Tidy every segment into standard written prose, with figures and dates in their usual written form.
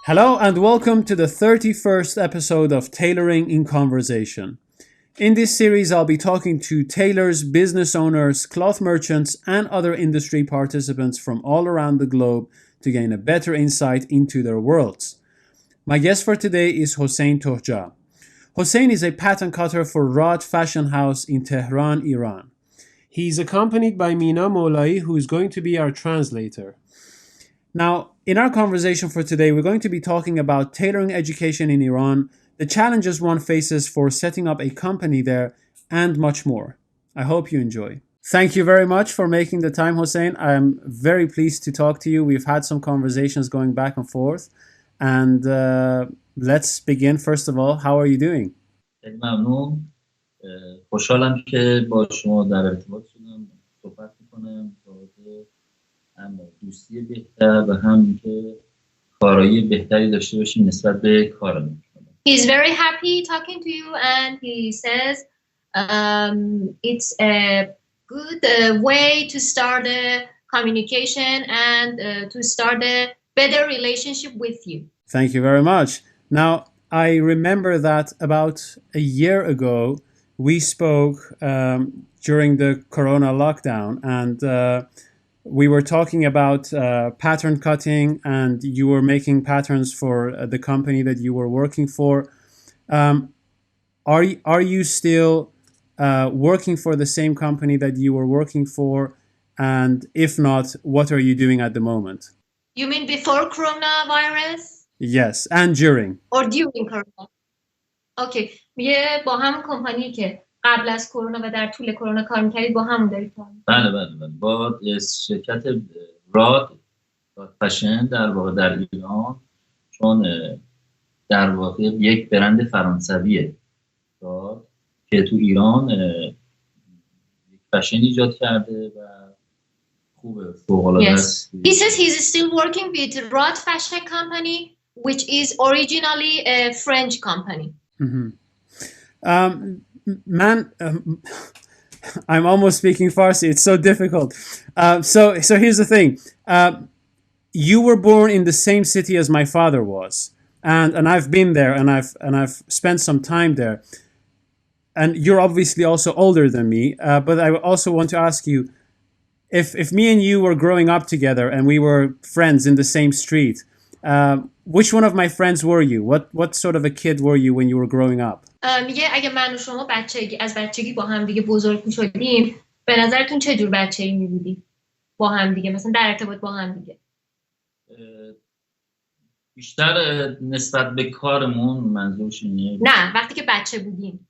Hello and welcome to the 31st episode of Tailoring in Conversation. In this series, I'll be talking to tailors, business owners, cloth merchants, and other industry participants from all around the globe to gain a better insight into their worlds. My guest for today is Hossein Tohja. Hossein is a pattern cutter for Raad Fashion House in Tehran, Iran. He's accompanied by Mina Mowlaie, who is going to be our translator. Now, in our conversation for today, we're going to be talking about tailoring education in Iran, the challenges one faces for setting up a company there, and much more. I hope you enjoy. Thank you very much for making the time, Hossein. I'm very pleased to talk to you. We've had some conversations going back and forth. And let's begin. First of all, how are you doing? خیلی ممنون. خوشحالم که با شما در ارتباط شدم، صحبت میکنم راجع هم دوستی بهتر و هم که کارایی بهتری داشته باشیم نسبت به کارمون. He's very happy talking to you and he says it's a good way to start a communication and to start a better relationship with you. Thank you very much. Now, I remember that about a year ago, we spoke during the Corona lockdown, and we were talking about pattern cutting, and you were making patterns for the company that you were working for. Are you still working for the same company that you were working for? And if not, what are you doing at the moment? You mean before coronavirus? Yes, and during. Or during corona. Okay. میگه با هم کمپانی که قبل از کرونا و در طول کرونا کار می‌کردید با هم دارید کار می‌کنید. بله با شرکت راد فشن در واقع در ایران، چون در واقع یک برند فرانسویه راد که تو ایران یک فشن ایجاد کرده و خوبه، فوق‌العاده است. He says he's still working with Raad Fashion Company, which is originally a French company. Mm-hmm. I'm almost speaking Farsi. It's so difficult. So here's the thing. You were born in the same city as my father was, and I've been there, and I've spent some time there. And you're obviously also older than me. But I also want to ask you, if me and you were growing up together and we were friends in the same street, which one of my friends were you? What sort of a kid were you when you were growing up? میگه اگه من و شما از بچگی با هم دیگه بزرگ می‌شدیم، به نظرتون چه جور بچه‌ای می‌بودی با هم دیگه، مثلا در ارتباط با هم دیگه؟ بیشتر نسبت به کارمون منظورش اینه؟ نه، وقتی که بچه بودیم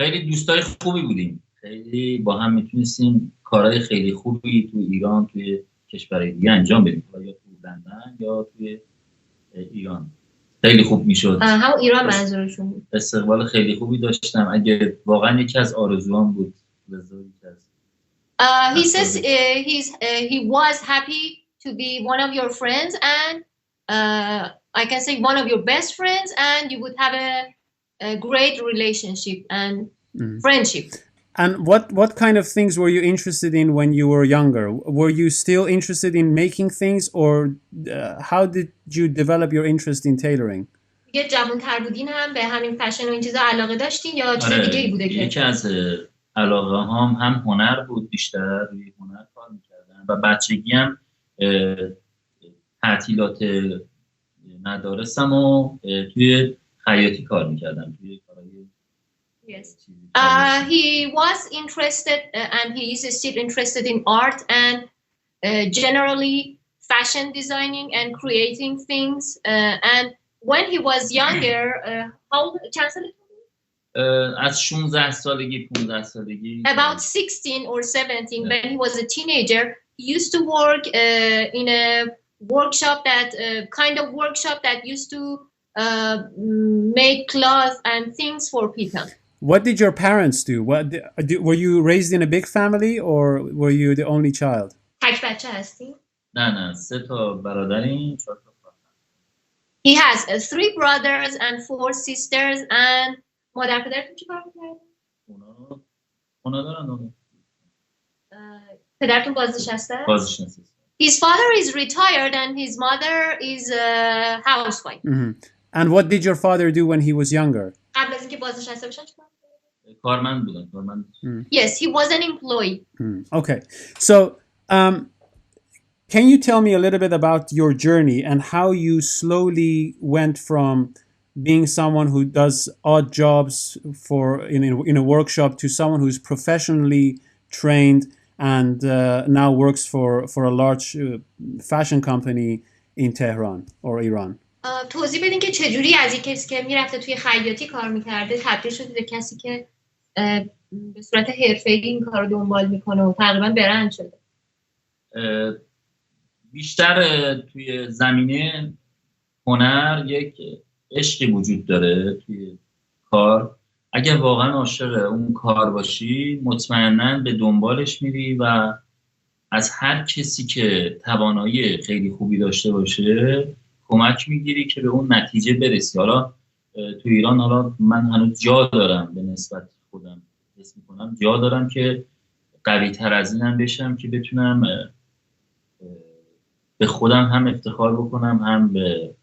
خیلی دوستای خوبی بودیم، خیلی با هم میتونستیم کارهای خیلی خوبی تو ایران توی کشورهای دیگه انجام بدیم، یا تو لندن یا توی ایران خیلی خوب میشد. هم ایران منظورشون بود. استقبال خیلی خوبی داشتم. اگه واقعا یکی از آرزوام بود. He says he was happy to be one of your friends and I can say one of your best friends, and you would have a great relationship and friendship. And what kind of things were you interested in when you were younger? Were you still interested in making things, or how did you develop your interest in tailoring? یه جوان‌تر بودین هم به همین فشن و این چیزا علاقه داشتین یا چیز دیگه‌ای بوده که؟ یکی از علاقه‌هام هم هنر بود، بیشتر روی هنر کار می‌کردم و بچگی هم تعطیلات مدارسم و توی خیاطی کار می‌کردم، توی کارهای. Yes. He was interested and he is still interested in art and generally fashion designing and creating things. And when he was younger, چند سالگی؟ از 16 سالگی 15 سالگی. About 16 or 17, when he was a teenager, he used to work in a workshop kind of workshop that used to make clothes and things for people. What did your parents do? Were you raised in a big family or were you the only child? تک بچه هستی؟ نه 3 تا برادریم 4 تا خواهر. He has 3 brothers and 4 sisters and مادر پدرتون چی کار می‌کردن؟ اونا دارن. پدرتون بازنشسته؟ بازنشسته. His father is retired and his mother is a housewife. And what did your father do when he was younger? قبل از اینکه بازنشسته بشن چیکار کرد؟ کارمند بودن کارمند. Yes, he was an employee. Okay. So, can you tell me a little bit about your journey and how you slowly went from being someone who does odd jobs in a workshop to someone who's professionally trained and now works for a large fashion company in Tehran or Iran? توضیح بدین که چجوری از یک کسی که میرفته توی خیاطی کار میکرده تبدیل شده به کسی که به صورت حرفه‌ای این کار رو دنبال میکنه و تقریبا برند شده. بیشتر توی زمینه هنر یک عشقی وجود داره توی کار. اگه واقعا عاشق اون کار باشی مطمئناً به دنبالش میری و از هر کسی که توانایی خیلی خوبی داشته باشه کمک میگیری که به اون نتیجه برسی. حالا تو ایران حالا من هنوز جا دارم، به نسبت خودم حس میکنم جا دارم که قوی تر از اینم بشم که بتونم به خودم هم افتخار بکنم، هم به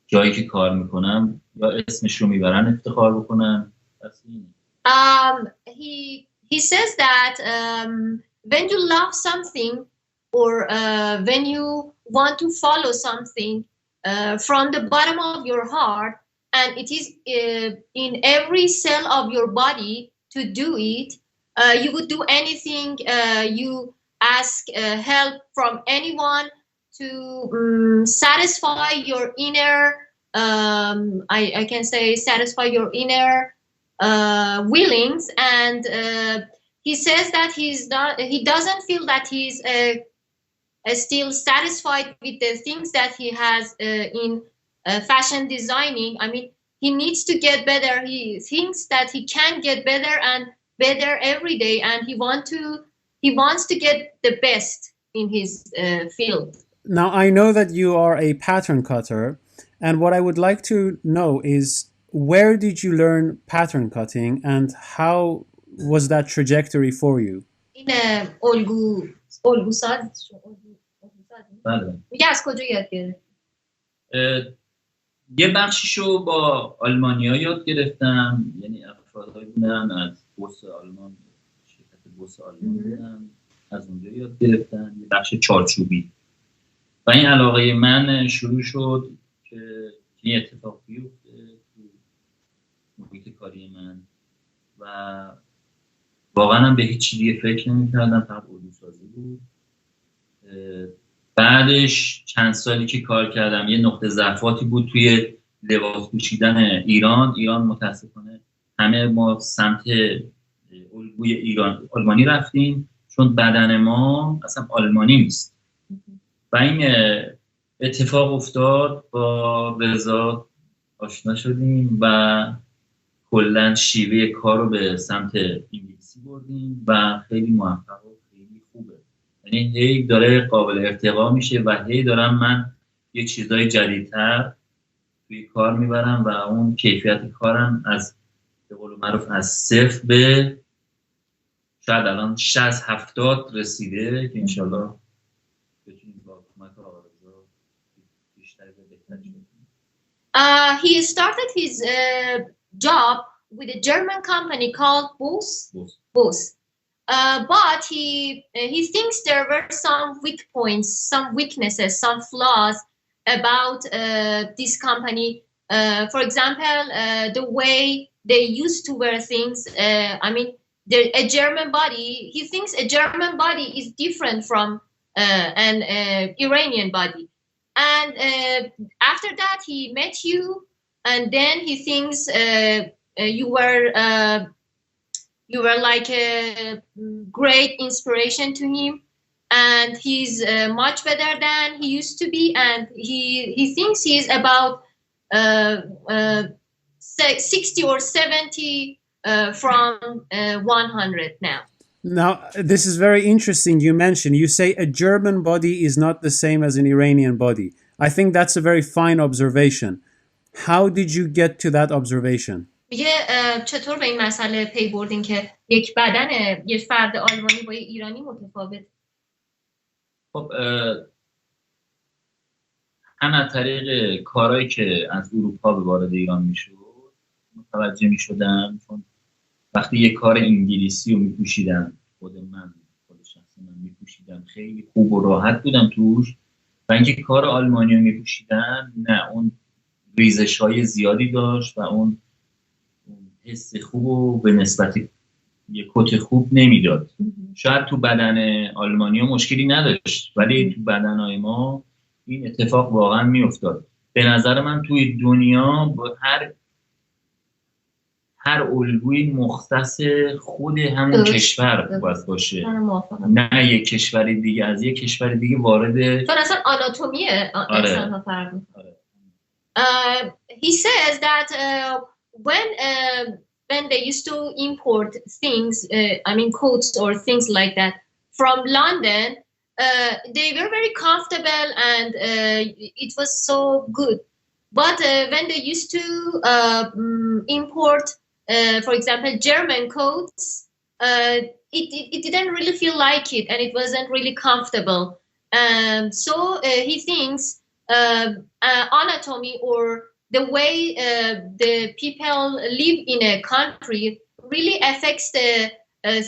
جایی که کار میکنم یا اسمش رو میبرن افتخار بکنم. He says that when you love something or when you want to follow something from the bottom of your heart and it is in every cell of your body to do it, you would do anything. You ask help from anyone to satisfy your inner I can say satisfy your inner willings, and he says that he doesn't feel that he's still satisfied with the things that he has in fashion designing. I mean, he needs to get better. He thinks that he can get better and better every day, and he wants to get the best in his field. Now, I know that you are a pattern cutter, and what I would like to know is where did you learn pattern cutting and how was that trajectory for you? In الگو ساز بله. میگه از کجا یاد گرفتی؟ یه بخشیشو با آلمانی‌ها یاد گرفتم، یعنی افرادهایی بودن از بورس آلمان، شرکت بورس آلمان بودن، از اونجا یاد گرفتم. یه بخش چارچوبی و این علاقه من شروع شد که این اتفاق بیفته تو محیط کاری من و واقعا هم به هیچ دیگه فکر نمی‌کردم، فقط الگوسازی بود. بعدش چند سالی که کار کردم یه نقطه ضعفاتی بود توی لباس پوشیدن ایران متاسفانه همه ما سمت الگوی ایران آلمانی رفتیم چون بدن ما اصلا آلمانی نیست و این اتفاق افتاد. با رضا آشنا شدیم و کلا شیوه کار رو به سمت انگلیسی بردیم و خیلی موفق و خیلی خوبه. یعنی هی داره قابل ارتقا میشه و هی دارم من یه چیزای جدیدتر توی کار میبرم و اون کیفیت کارم از به قول معروف از 0 به شاید الان 60-70 رسیده که انشالله بتونیم با کمک آقا رضا بیشتر به بهتر شدیم. He started his job with a German company called Bose. But he thinks there were some weak points, some weaknesses, some flaws about this company. For example, the way they used to wear things. I mean, a German body. He thinks a German body is different from an Iranian body. And after that, he met you, and then he thinks you were like a great inspiration to him, and he's much better than he used to be, and he thinks he's about 60 or 70 from 100 now. Now, this is very interesting. You say a German body is not the same as an Iranian body. I think that's a very fine observation. How did you get to that observation? میگه چطور به این مسئله پی بردین که یک بدن یک فرد آلمانی با یک ایرانی متفاوت؟ خب هم از طریق کارهایی که از اروپا به وارد ایران میشد متوجه میشدم، چون وقتی یه کار انگلیسی رو میپوشیدم، خود شخصی من میپوشیدم، خیلی خوب و راحت بودم توش. و اینکه کار آلمانی رو میپوشیدم، نه، اون ریزش های زیادی داشت و اون حس خوب و به نسبت یه کت خوب نمیداد. شاید تو بدن آلمانی ها مشکلی نداشت، ولی تو بدن های ما این اتفاق واقعا میافتاد. به نظر من توی دنیا با هر الگوی مختص خود همون کشور باید باشه، نه یک کشور دیگه از یک کشور دیگه وارد، چون اصلا آناتومی انسان ها فرق میکنه. He says that when they used to import things, I mean coats or things like that from London, they were very comfortable and it was so good. But when they used to import, for example, German coats, it didn't really feel like it, and it wasn't really comfortable. So he thinks anatomy or the way the people live in a country really affects the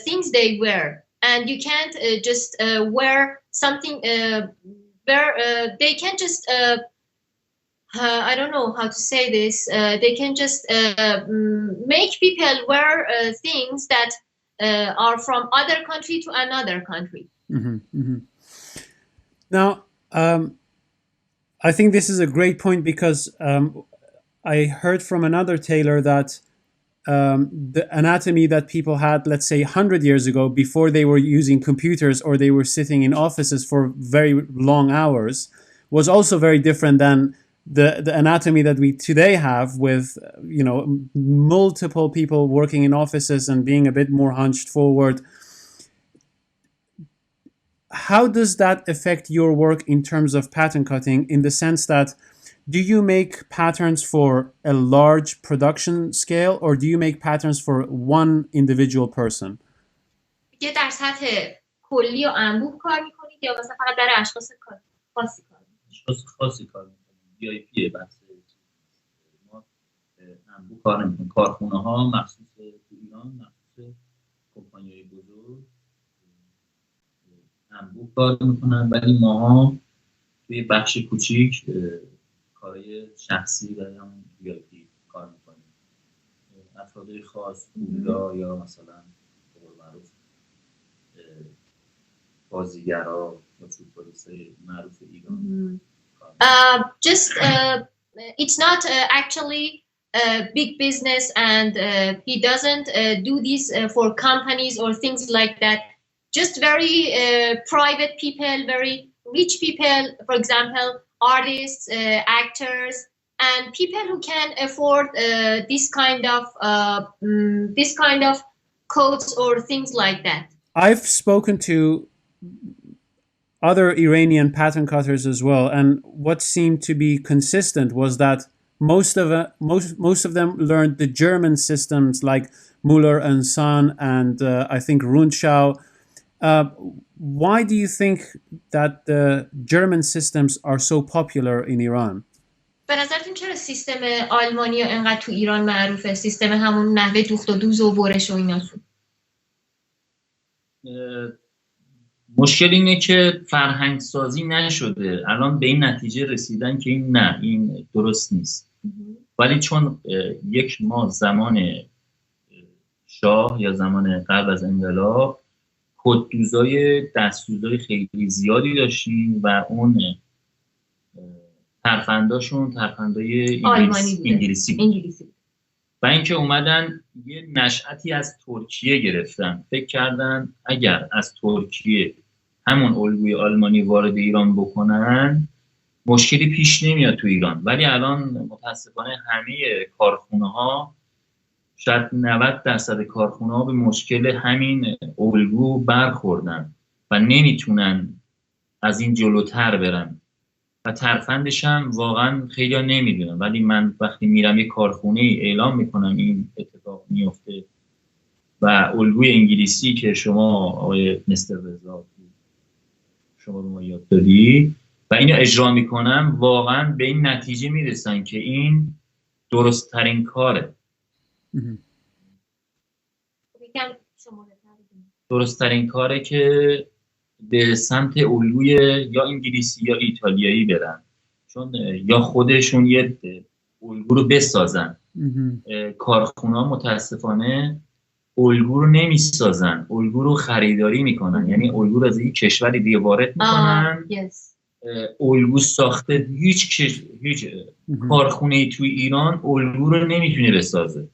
things they wear, and you can't just wear something where they can just I don't know how to say this. They can just make people wear things that are from other country to another country. Mm-hmm, mm-hmm. Now, I think this is a great point because I heard from another tailor that the anatomy that people had, let's say 100 years ago, before they were using computers or they were sitting in offices for very long hours, was also very different than the anatomy that we today have with, you know, multiple people working in offices and being a bit more hunched forward. How does that affect your work in terms of pattern cutting, in the sense that do you make patterns for a large production scale or do you make patterns for one individual person? یه در سطح کلی و انبوه کار میکنید یا مثلا فقط برای اشخاص خاصی کار میکنید؟ اشخاص خاصی کار میکنید. VIP بحث ما انبوه کار نمیکنیم. کارخونه ها مخصوص تو ایران، مخصوص کمپانی‌های بزرگ انبوه کار میکنن، ولی ماها توی بخش کوچیک کارهای شخصی و هم VIP کار میکنیم. افراد خاص، پولدار یا مثلا به قول معروف بازیگرا یا فوتبالیستای معروف ایران. It's not actually big business, and he doesn't do this for companies or things like that. Just very private people, very rich people, for example, artists, actors, and people who can afford this kind of coats or things like that. I've spoken to other Iranian pattern cutters as well, and what seemed to be consistent was that most of them learned the German systems like Müller and Son and I think Rundschau. Why do you think that the German systems are so popular in Iran? به نظرتون چرا سیستم آلمانی انقدر تو ایران معروفه؟ سیستم همون نحوه دوخت و دوز و برش و ایناشون. مشکل اینه که فرهنگ سازی نشده. الان به این نتیجه رسیدن که این درست نیست. ولی چون ما زمان شاه یا زمان قبل از انقلاب کددوزای دستدوزای خیلی زیادی داشتیم و اون ترفنداشون ترفندای انگلیسی و اینکه اومدن یه نشأتی از ترکیه گرفتن. فکر کردن اگر از ترکیه همون الگوی آلمانی وارد ایران بکنن مشکلی پیش نمیاد تو ایران. ولی الان متاسفانه همه کارخونه‌ها، شاید 90% کارخونه‌ها به مشکل همین الگو برخوردن و نمیتونن از این جلوتر برن و ترفندش هم واقعا خیلی ها نمیدونن. ولی من وقتی میرم یه کارخونه اعلام میکنم این اتفاق میفته و الگوی انگلیسی که شما آقای مستر رضا شما رو ما یاد دادی و اینو اجرا میکنن، واقعا به این نتیجه میرسن که این درست ترین کاره. درست ترین کاره که به سمت الگوی یا انگلیسی یا ایتالیایی برن، چون یا خودشون یه الگو رو بسازن. کارخونه متاسفانه الگو رو نمیسازن، الگو رو خریداری میکنن. یعنی الگو رو از یک کشوری دیگه وارد میکنن. الگو ساخته هیچ کارخونه توی ایران الگو رو نمیتونه بسازه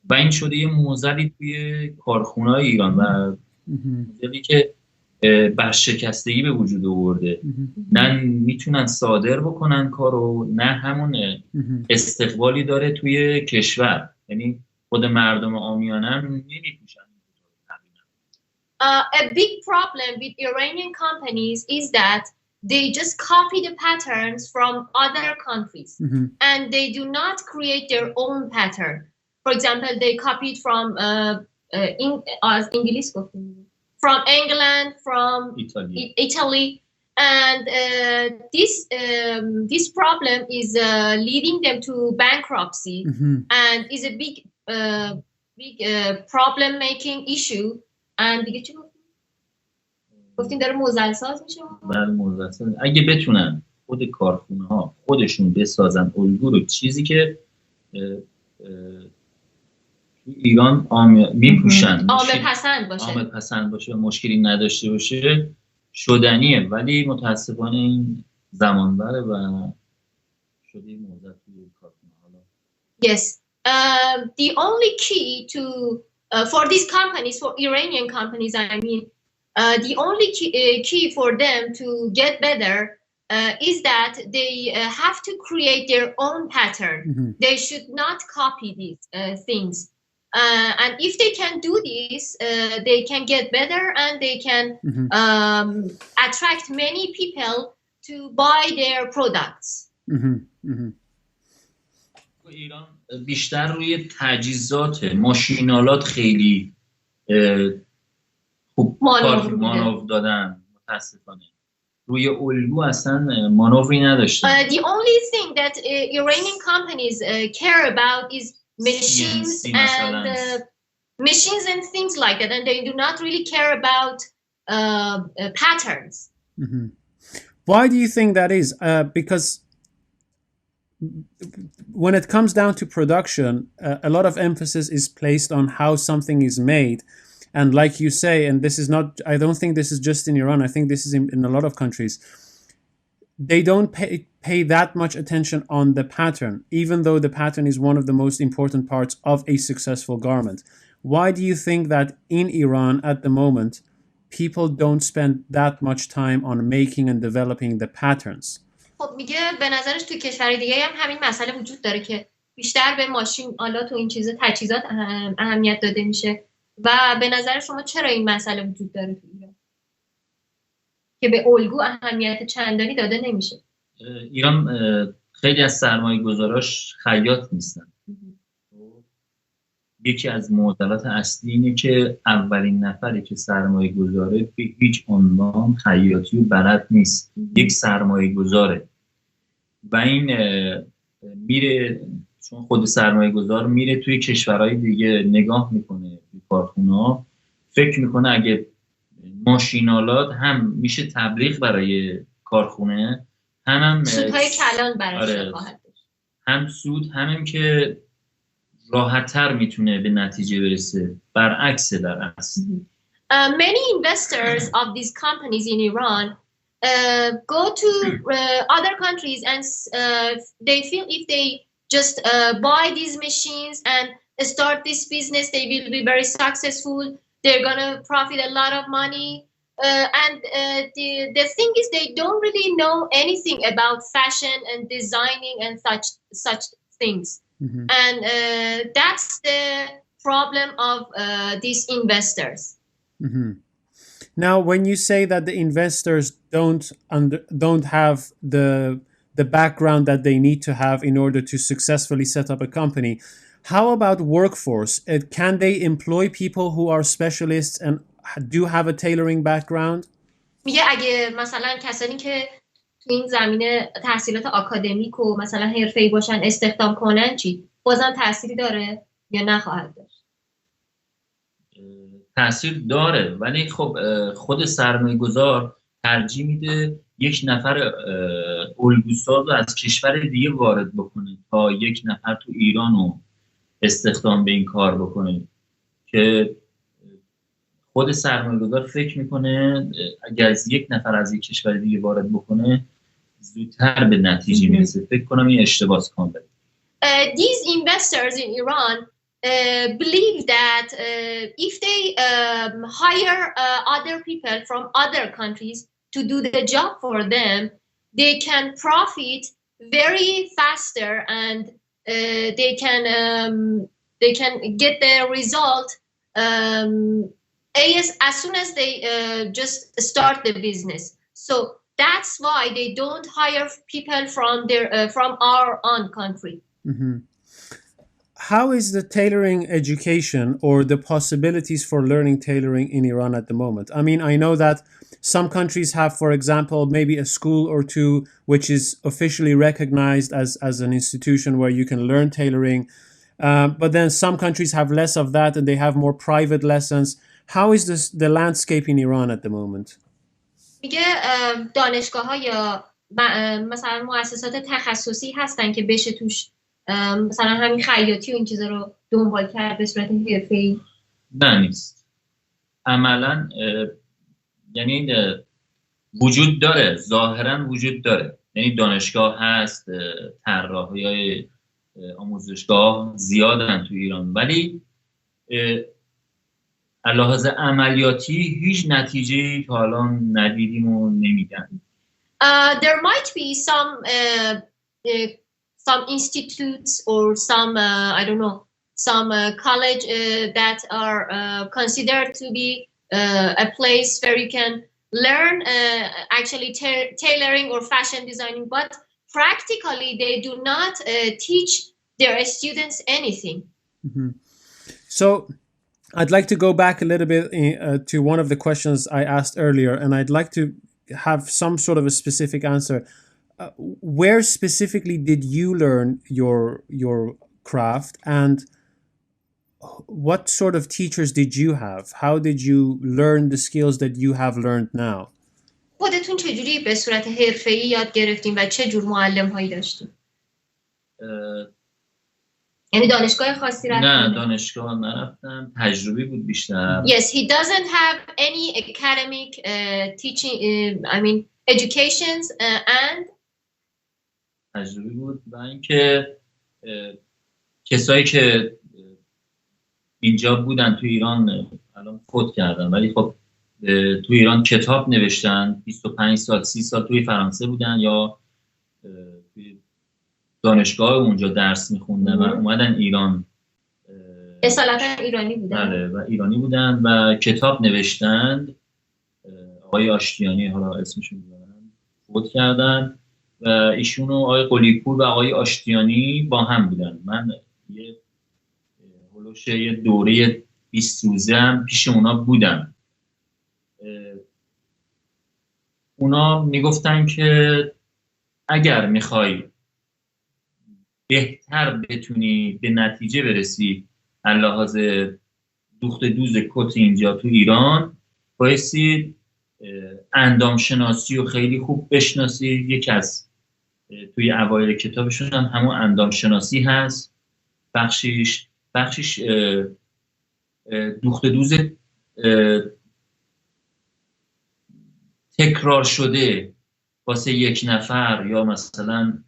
و این شده یه موزلی توی کارخونه‌های ایران و موزلی که برشکستگی به وجود آورده. نه میتونن صادر بکنن کارو، نه همون استقبالی داره توی کشور. یعنی خود مردم عامیانه هم نمیپوشن. A big problem with Iranian companies is that they just copy the patterns from other countries and they do not create their own pattern. For example, they copied from English, from England, from Italy, and this problem is leading them to bankruptcy and is a big problem-making issue. And دیگه چی گفتین داره موزل ساز میشه؟ بله، موزل ساز. اگه بتونن خود کارخونه ها خودشون بسازن الگو رو، چیزی که ایران میپوشن، عامه پسند باشه، مشکلی نداشته باشه، شدنیه. ولی متاسفانه این زمان بره و شده موزل توی کارخونه ها. Yes, the only key to for these companies, for Iranian companies, I mean, the only key for them to get better is that they have to create their own pattern. They should not copy these things. And if they can do this, they can get better and they can attract many people to buy their products. ایران بیشتر روی تجهیزات، ماشینالات خیلی خوب مانور دادن. متاسفانه روی الگو اصلا مانوری نداشتن. The only thing that Iranian companies care about is machines and things like that, and they do not really care about patterns. Why do you think that is? Because when it comes down to production, a lot of emphasis is placed on how something is made. And like you say, and this is not, I don't think this is just in Iran, I think this is in a lot of countries, they don't pay that much attention on the pattern, even though the pattern is one of the most important parts of a successful garment. Why do you think that in Iran at the moment, people don't spend that much time on making and developing the patterns? خب میگه به نظرش تو کشور دیگه هم همین مسئله وجود داره که بیشتر به ماشین آلات و این چیزا تجهیزات اهمیت داده میشه و به نظر شما چرا این مسئله وجود داره تو ایران که به الگو اهمیت چندانی داده نمیشه؟ ایران خیلی از سرمایه گذاراش خیاط نیستن. یکی از معضلات اصلی اینه که اولین نفری که سرمایه گذاره به هیچ عنوان خیاطی و بلد نیست. یک سرمایه گذاره و این میره، چون خود سرمایه گذار میره توی کشورهای دیگه نگاه میکنه، توی کارخونه فکر میکنه اگه ماشینالات هم میشه تبلیغ برای کارخونه، هم سودهای کلان براش خواهد داشت، هم سود، همین که راحت‌تر میتونه به نتیجه برسه. برعکس در اصل. Many investors of these companies in Iran go to other countries and they feel if they just buy these machines and start this business, they will be very successful. They're gonna profit a lot of money. And the thing is, they don't really know anything about fashion and designing and such things. And that's the problem of these investors. Now, when you say that the investors don't have the background that they need to have in order to successfully set up a company, how about workforce? Can they employ people who are specialists and do have a tailoring background? میگه اگه مثلا کسانی که تو این زمینه تحصیلات آکادمیک و مثلا حرفه‌ای باشن استخدام کنن چی؟ بازم تأثیری داره یا نخواهد داشت؟ تأثیر داره، ولی خب خود سرمایه گذار ترجیح میده یک نفر الگوساز رو از کشور دیگه وارد بکنه تا یک نفر تو ایران رو استخدام به این کار بکنه، که خود سرمایه گذار فکر میکنه اگر از یک نفر از یک کشور دیگه وارد بکنه زودتر به نتیجه میرسه. فکر کنم این اشتباه کامله. These investors in Iran believe that if they hire other people from other countries to do the job for them, they can profit very faster and they can get the result as soon as they just start the business. So that's why they don't hire people from our own country. Mm-hmm. How is the tailoring education or the possibilities for learning tailoring in Iran at the moment? I mean, I know that some countries have, for example, maybe a school or two which is officially recognized as an institution where you can learn tailoring. But then some countries have less of that and they have more private lessons. How is the landscape in Iran at the moment? میگه دانشگاه‌ها یا مثلا مؤسسات تخصصی هستن که بشه توش مثلا همین خیاطی و این چیزا رو دنبال کرد به صورت حرفه‌ای؟ نه، نیست. عملاً یعنی وجود داره، ظاهراً وجود داره، یعنی دانشگاه هست، طراحی‌های آموزشگاه زیادن تو ایران، ولی لحاظ عملیاتی هیچ نتیجه‌ای تا الان ندیدیم و نمیدن. There might be some institutes or some I don't know, some college that are considered to be a place where you can learn actually tailoring or fashion designing, but practically they do not teach their students anything. Mm-hmm. So I'd like to go back a little bit to one of the questions I asked earlier, and I'd like to have some sort of a specific answer. Where specifically did you learn your craft, and what sort of teachers did you have? How did you learn the skills that you have learned now? خودتون چجوری به صورت حرفه‌ای یاد گرفتین و چه جور معلم‌هایی داشتین؟ یعنی dانشگاه خاصی رفتن؟ نه، دانشگاه نرفتم، تجربی بود بیشتر. Yes, he doesn't have any academic teaching, I mean educations and تجربی بود و اینکه کسایی که اینجا بودن تو ایران الان فوت کردن، ولی خب تو ایران کتاب نوشتن، 25 سال 30 سال توی فرانسه بودن یا توی دانشگاه اونجا درس میخوندن و اومدن ایران، اصالتا ایرانی بودن. بله، و ایرانی بودن و کتاب نوشتن. آقای آشتیانی، حالا اسمشون بودن، فوت کردن و ایشون و آقای قلی‌پور و آقای آشتیانی با هم بودن. من یه دوره 20 روزه هم پیش اونا بودم. اونا میگفتن که اگر میخوای بهتر بتونی به نتیجه برسی از لحاظ دوخت دوز کت اینجا تو ایران، بایستی اندام شناسی رو خیلی خوب بشناسی. یکی از توی اوایل کتابشون هم همون اندام شناسی هست، بخشیش دوخت دوز تکرار شده واسه یک نفر، یا مثلا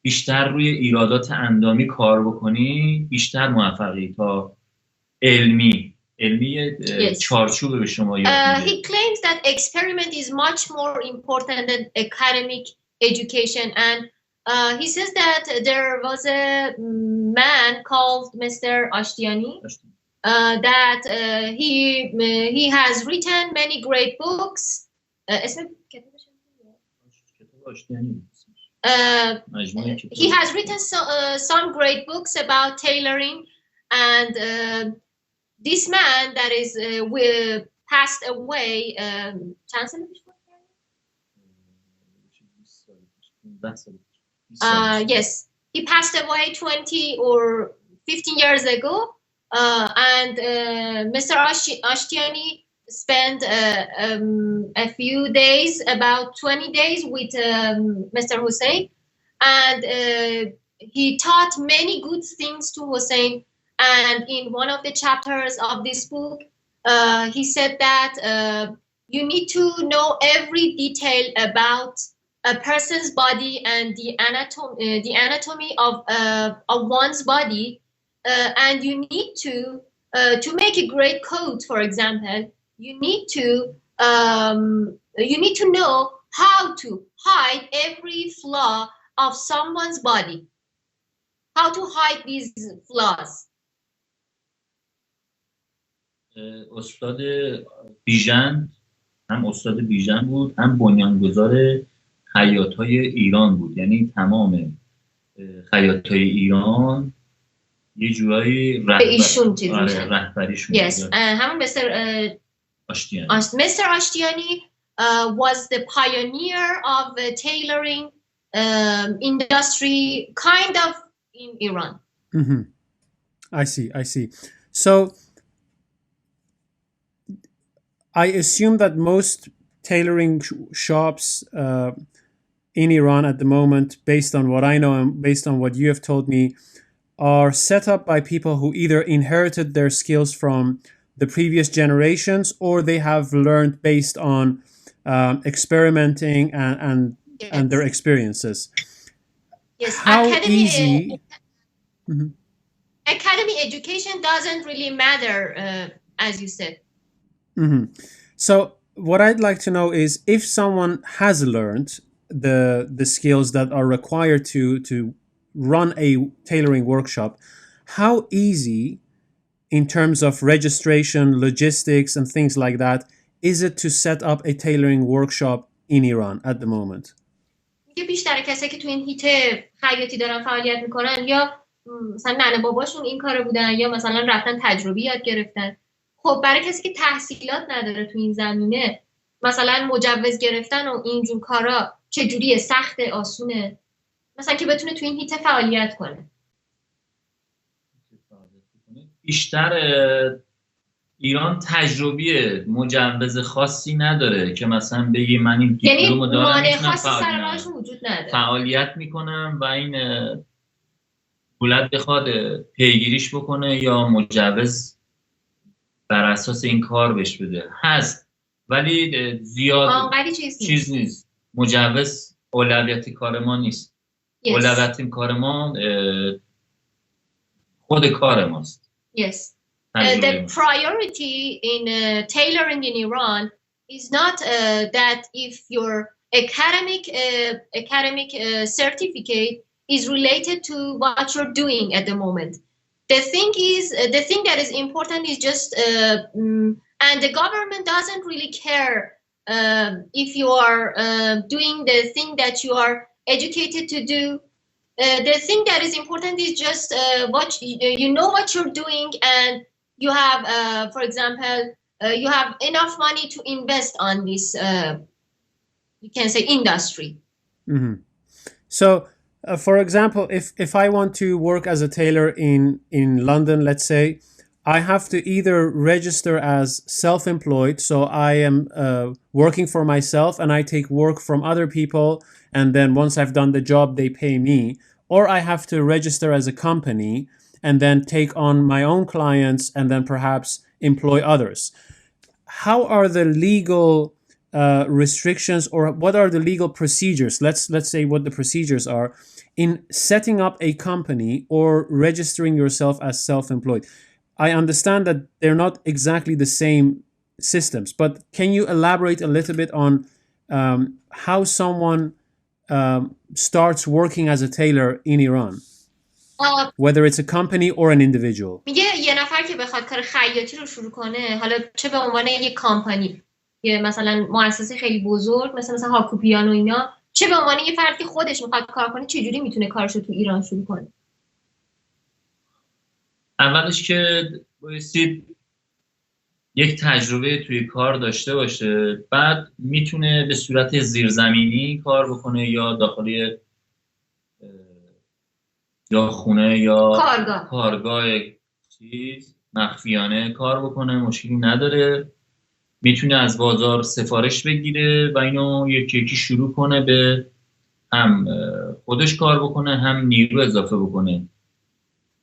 بیشتر روی ایرادات اندامی کار بکنی بیشتر موفقی تا علمی چارچوب به شما یاد میده. He claims that experiment is much more important than academic education, and he says that there was a man called Mr. Ashtiani that he has written many great books. He has written some great books about tailoring, and this man that is passed away. چند سال پیش بود؟ Yes, he passed away 20 or 15 years ago, and Mr. Ashtiani spent a few days, about 20 days, with Mr. Hossein, and he taught many good things to Hossein. And in one of the chapters of this book, he said that you need to know every detail about a person's body and the anatomy of one's body, and you need to make a great coat, for example, you need to know how to hide every flaw of someone's body, how to hide these flaws. استاد بیژن هم استاد بیژن بود، هم بنیانگذار خیاط‌های ایران بود. یعنی تمام خیاط‌های ایران یه جورایی رهبریشون Yes, همون Mr. Ashtiani was the pioneer of the tailoring industry, kind of, in Iran. Mm-hmm. I see. So I assume that most tailoring shops in Iran at the moment, based on what I know and based on what you have told me, are set up by people who either inherited their skills from the previous generations, or they have learned based on experimenting and their experiences. Yes, how easy? Academy education doesn't really matter, as you said. Mm-hmm. So what I'd like to know is, if someone has learned the skills that are required to run a tailoring workshop, how easy, in terms of registration, logistics, and things like that, is it to set up a tailoring workshop in Iran at the moment? بیشتر کسایی که تو این هیت خیاطی دارن فعالیت میکنن، یا مثلا ننه باباشون این کارو بودن، یا مثلا رفتن تجربی یاد گرفتن. خب برای کسی که تحصیلات نداره تو این زمینه، مثلا مجوز گرفتن و اینجور کارا چجوریه؟ سخته، آسونه؟ مثلا که بتونه تو این هیت فعالیت کنه. بیشتر ایران تجربیه، مجوز خاصی نداره که مثلا بگی من این دیپلمو دارم، یعنی خاصی سر راهش وجود نداره. فعالیت میکنم و این دولت بخواد پیگیریش بکنه یا مجوز بر اساس این کار بهش بده. هست، ولی زیاد چیز نیست. مجوز اولویت کار ما نیست. اولویت کار ما خود کار ماست. Yes. The priority in tailoring in Iran is not that if your academic certificate is related to what you're doing at the moment. The thing that is important is just, and the government doesn't really care if you are doing the thing that you are educated to do. The thing that is important is just what you know what you're doing, and you have, for example, you have enough money to invest on this, you can say, industry. Mm-hmm. So, for example, if I want to work as a tailor in London, let's say, I have to either register as self-employed, so I am working for myself and I take work from other people, and then once I've done the job, they pay me, or I have to register as a company and then take on my own clients and then perhaps employ others. How are the legal restrictions, or what are the legal procedures? Let's say what the procedures are in setting up a company or registering yourself as self-employed. I understand that they're not exactly the same systems, but can you elaborate a little bit on how someone starts working as a tailor in Iran? Whether it's a company or an individual. یه نفر که بخواد کار خیاطی رو شروع کنه، حالا چه به عنوان یک کمپانی، یه مثلا مؤسسه خیلی بزرگ مثلا هاکوپیان و اینا، چه به عنوان یه فرد که خودش میخواد کار کنه، چه جوری میتونه کارشو تو ایران شروع کنه؟ اولش که بایستید یک تجربه توی کار داشته باشه، بعد میتونه به صورت زیرزمینی کار بکنه یا داخلی یا خونه یا کارگاه چیز مخفیانه کار بکنه، مشکلی نداره. میتونه از بازار سفارش بگیره و اینو یکی یکی شروع کنه به هم خودش کار بکنه هم نیرو اضافه بکنه.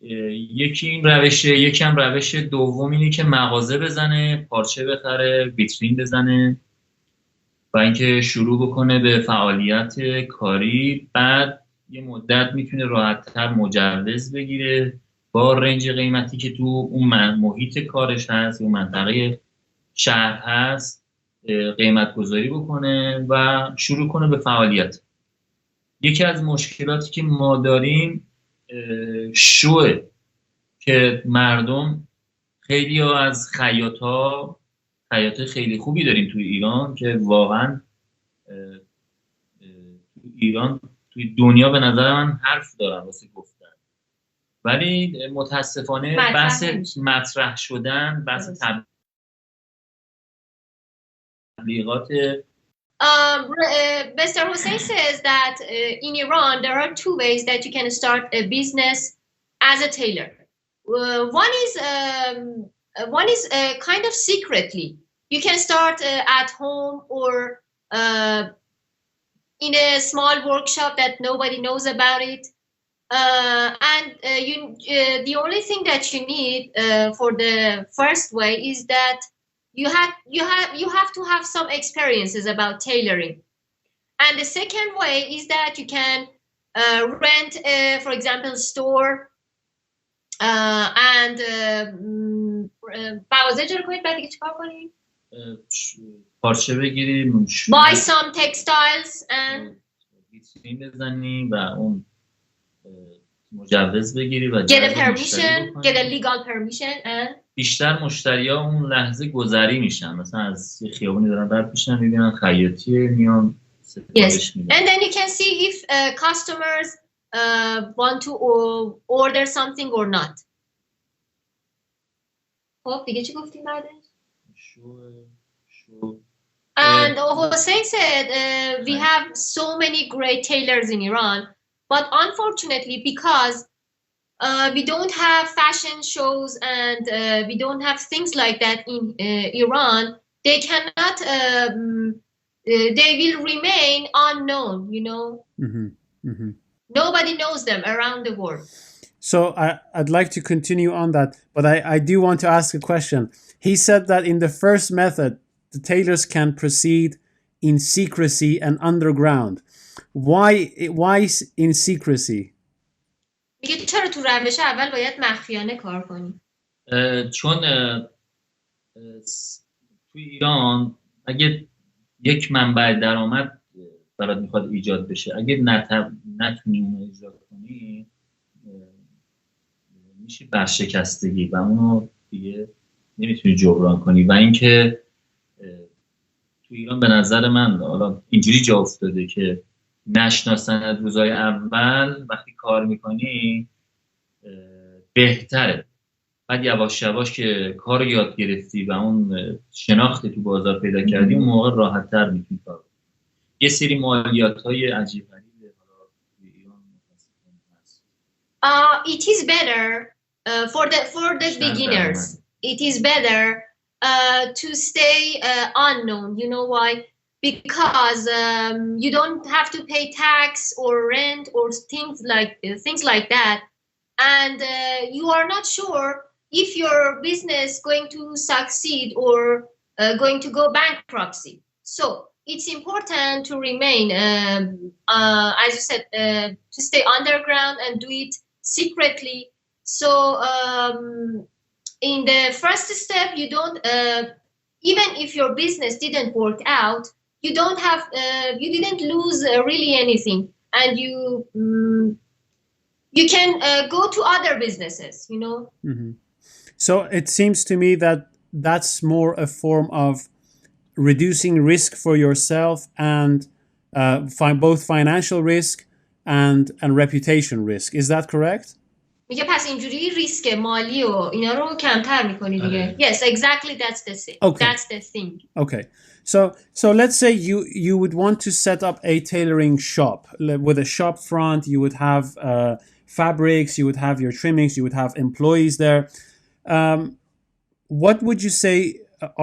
یکی این روشه، یکم روش دوم اینه که مغازه بزنه، پارچه بخره، ویترین بزنه و اینکه شروع بکنه به فعالیت کاری. بعد یه مدت میتونه راحت‌تر مجوز بگیره با رنج قیمتی که تو اون محیط کارش هست یا منطقه شهر هست، قیمت گذاری بکنه و شروع کنه به فعالیت. یکی از مشکلاتی که ما داریم شوه که مردم خیلی ها از خیاط خیلی خوبی داریم توی ایران که واقعا توی ایران توی دنیا به نظر من حرف دارن واسه گفتن، ولی متاسفانه بحث مطرح شدن، بحث تبلیغات. Mr. Hossein says that in Iran there are two ways that you can start a business as a tailor. One is kind of secretly. You can start at home or in a small workshop that nobody knows about it. The only thing that you need for the first way is that you have to have some experiences about tailoring. And the second way is that you can rent, for example, store and پارچه بگیریم، buy some textiles and ویترین بزنی و اون مجوز بگیری و get a permission, get a legal permission and بیشتر مشتری‌ها اون لحظه گذری میشن، مثلا از یه خیابونی دارن رد میشن میبینن خیاطیه میان سفارش میدن. And then you can see if customers want to order something or not. خب دیگه چی گفتیم بعدش؟ And Hossein said we have so many great tailors in Iran, but unfortunately because we don't have fashion shows and we don't have things like that in Iran, they cannot they will remain unknown, you know. Nobody knows them around the world. So I'd like to continue on that, but I do want to ask a question. He said that in the first method, the tailors can proceed in secrecy and underground. Why in secrecy? میگه چرا تو روش اول باید مخفیانه کار کنی؟ چون تو ایران اگه یک منبع درآمد برات میخواد ایجاد بشه، اگه نتونی اون ایجاد کنی میشه برشکستگی و اونو دیگه نمیتونی جبران کنی. و اینکه تو ایران به نظر من حالا اینجوری جا افتاده که نشناسن از روزهای اول، وقتی کار میکنی بهتره. بعد یواش یواش که کار رو یاد گرفتی و اون شناخت تو بازار پیدا کردی، اون موقع راحت تر میتونی کار کنی. یه سری مالیات های عجیب غریبه حالا تو ایران هست. It is better for the beginners. It is better to stay unknown. You know why? Because you don't have to pay tax or rent or things like that, and you are not sure if your business going to succeed or going to go bankruptcy. So it's important to remain, as you said, to stay underground and do it secretly. So in the first step, you don't, even if your business didn't work out, you didn't lose really anything, and you can go to other businesses, you know. Mm-hmm. So it seems to me that that's more a form of reducing risk for yourself and both financial risk and reputation risk. Is that correct? میگه پس اینجوری ریسک مالی و اینا رو کمتر میکنی دیگه. Yes, exactly, that's the thing. Okay. That's the thing. Okay. So let's say you would want to set up a tailoring shop with a shop front. You would have fabrics, you would have your trimmings, you would have employees there. What would you say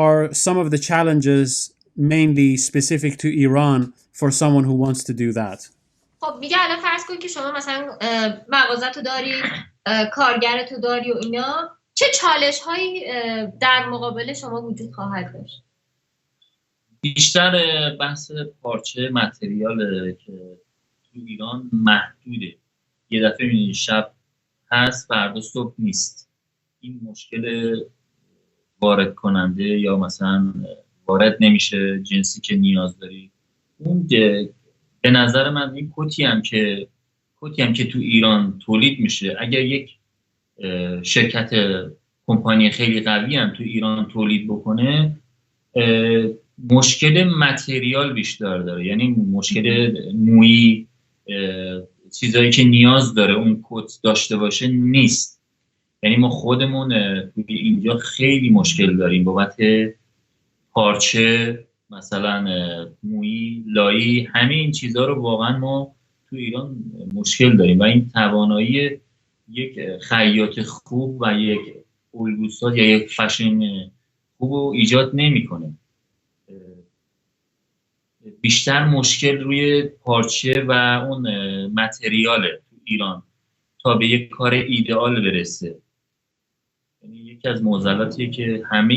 are some of the challenges mainly specific to Iran for someone who wants to do that? خب میگه الان فرض کن که شما مثلا مغازه‌تو داری، کارگرتو داری و اینا، چه چالش هایی در مقابل شما وجود خواهد داشت؟ بیشتر بحث پارچه متریاله که تو ایران محدوده. یه دفعه می‌بینی شب هست فردا صبح نیست. این مشکل وارد کننده یا مثلا وارد نمیشه جنسی که نیاز داری. اون به نظر من این کتی هم که تو ایران تولید میشه، اگر یک شرکت کمپانی خیلی قوی هم تو ایران تولید بکنه، مشکل متریال بیشتر داره، یعنی مشکل مویی، چیزایی که نیاز داره اون کت داشته باشه نیست. یعنی ما خودمون توی اینجا خیلی مشکل داریم بابت پارچه، مثلا مویی، لایی، همه این چیزها رو واقعا ما تو ایران مشکل داریم و این توانایی یک خیاط خوب و یک الگوساز یا یک فشن خوب رو ایجاد نمی‌کنه. بیشتر مشکل روی پارچه و اون متریاله تو ایران تا به یک کار ایدئال برسه. یعنی یکی از معضلاتیه که همه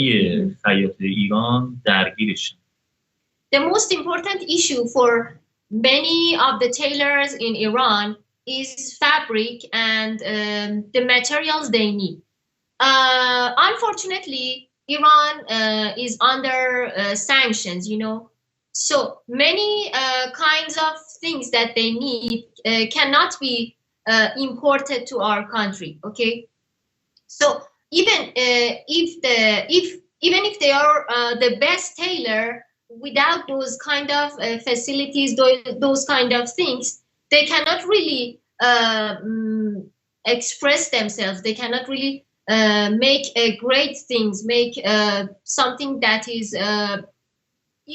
خیاط ایران درگیرشن. The most important issue for many of the tailors in Iran is fabric and the materials they need. Unfortunately, Iran is under sanctions, you know. So many kinds of things that they need cannot be imported to our country. Okay, so even if they are the best tailor, without those kind of facilities, those kind of things, they cannot really express themselves. They cannot really make great things, make something that is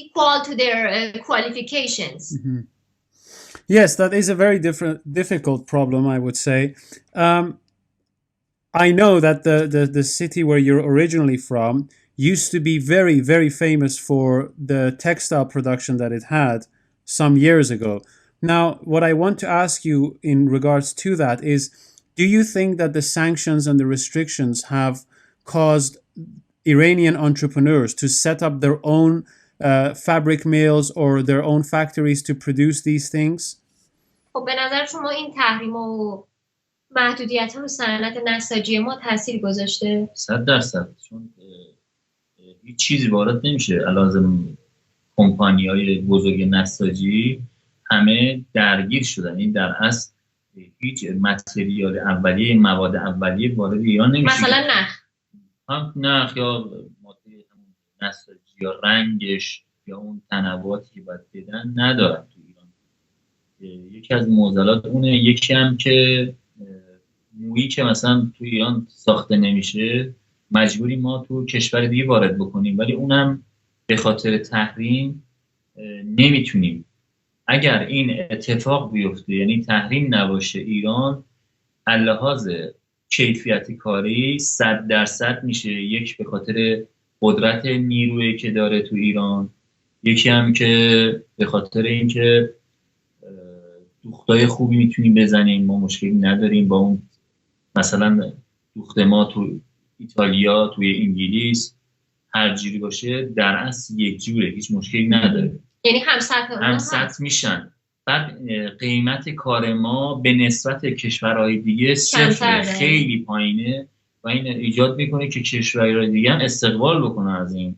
equal to their qualifications. Mm-hmm. Yes, that is a very difficult problem, I would say. I know that the city where you're originally from used to be very, very famous for the textile production that it had some years ago. Now, what I want to ask you in regards to that is, do you think that the sanctions and the restrictions have caused Iranian entrepreneurs to set up their own fabric mills or their own factories to produce these things? خب به نظر شما این تحریم و محدودیت ها رو صنعت نساجی ما تاثیر گذاشته؟ 100%. چون هیچ چیزی وارد نمیشه. لازم کمپانی‌های بزرگ نساجی همه درگیر شدن. این در اصل هیچ متریال اولیه، مواد اولیه وارد ایران نمیشه. مثلا نخ یا ماده نساجی یا رنگش یا اون تنوعاتی که باید بدن ندارن تو ایران. یکی از معضلات اونه. یکی هم که مویی که مثلا تو ایران ساخته نمیشه مجبوری ما تو کشور دیگه وارد بکنیم، ولی اونم به خاطر تحریم نمیتونیم. اگر این اتفاق بیفته، یعنی تحریم نباشه، ایران لحاظ کیفیت کاری 100% میشه. یک به خاطر قدرت نیرویی که داره تو ایران، یکی هم که به خاطر اینکه دوختای خوبی میتونیم بزنیم، ما مشکلی نداریم با اون. مثلا دوخت ما تو ایتالیا، توی انگلیس، هر جوری باشه در اصل یک جوره، هیچ مشکلی نداره. یعنی هم سطح میشن. بعد قیمت کار ما به نسبت کشورهای دیگه صفر، خیلی پایینه و این ایجاد میکنه که کشورهای دیگه هم استقبال بکنن از این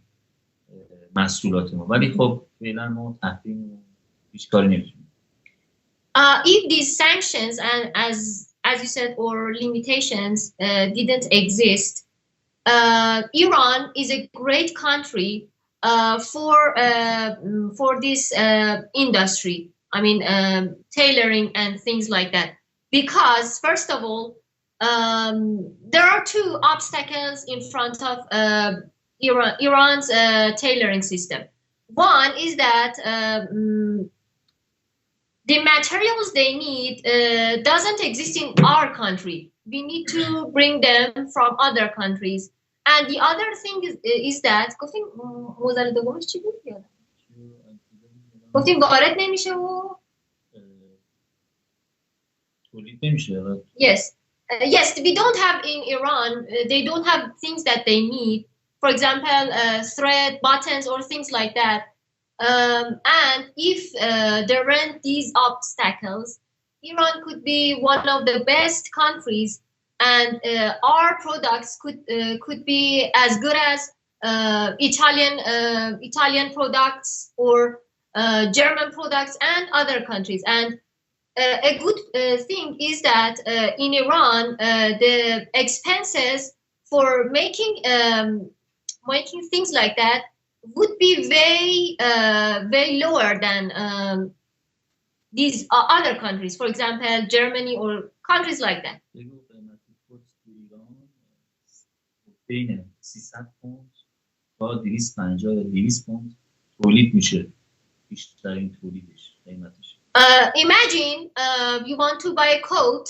محصولات ما. ولی خب فعلا ما تحریم هیچ کاری نمیتونیم. If these sanctions and as you said or limitations didn't exist, Iran is a great country for this industry. I mean, tailoring and things like that. Because first of all, there are two obstacles in front of Iran's tailoring system. One is that the materials they need doesn't exist in our country. We need to bring them from other countries. And the other thing is that گفتیم موزل دومش چی بود؟ گفتیم وارد نمیشه و تولید نمیشه. Yes. Yes, we don't have in Iran, they don't have things that they need. For example, thread, buttons, or things like that. And if there weren't these obstacles, Iran could be one of the best countries, and our products could be as good as Italian products or German products and other countries. And a good thing is that in Iran, the expenses for making things like that would be very lower than these other countries. For example, Germany or countries like that. بین 300 پوند تا 250 یا 200 پوند تولید میشه. بیشترین تولیدش قیمتش. Imagine you want to buy a coat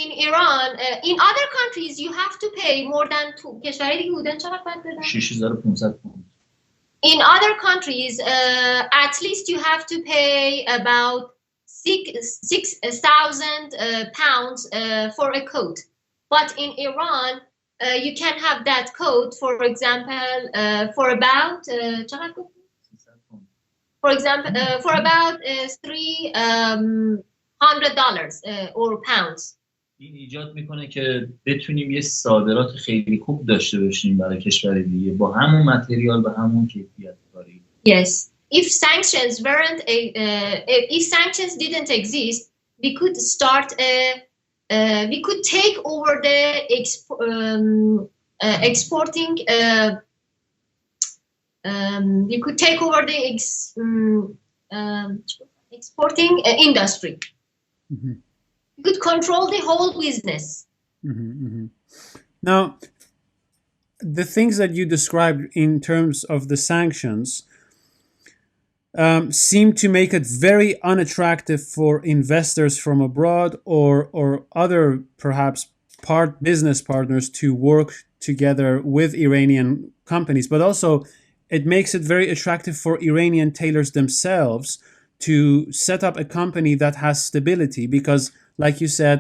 in Iran. In other countries, you have to pay more than کشوری دیگه بودن چقدر باید بدن؟ 6500 پوند. In other countries, at least you have to pay about 6,000 pounds for a coat. But in Iran, you can have that coat, for example, for about for about $300 or pounds. این ایجاد میکنه که بتونیم یه صادرات خیلی خوب داشته باشیم برای کشور دیگه با همون متریال و همون کیفیت کاری. Yes, if sanctions didn't exist, we could start we could take over the exporting. We could take over the exporting industry. Mm-hmm. We could control the whole business. Mm-hmm, mm-hmm. Now, the things that you described in terms of the sanctions seem to make it very unattractive for investors from abroad or other perhaps business partners to work together with Iranian companies, but also it makes it very attractive for Iranian tailors themselves to set up a company that has stability, because like you said,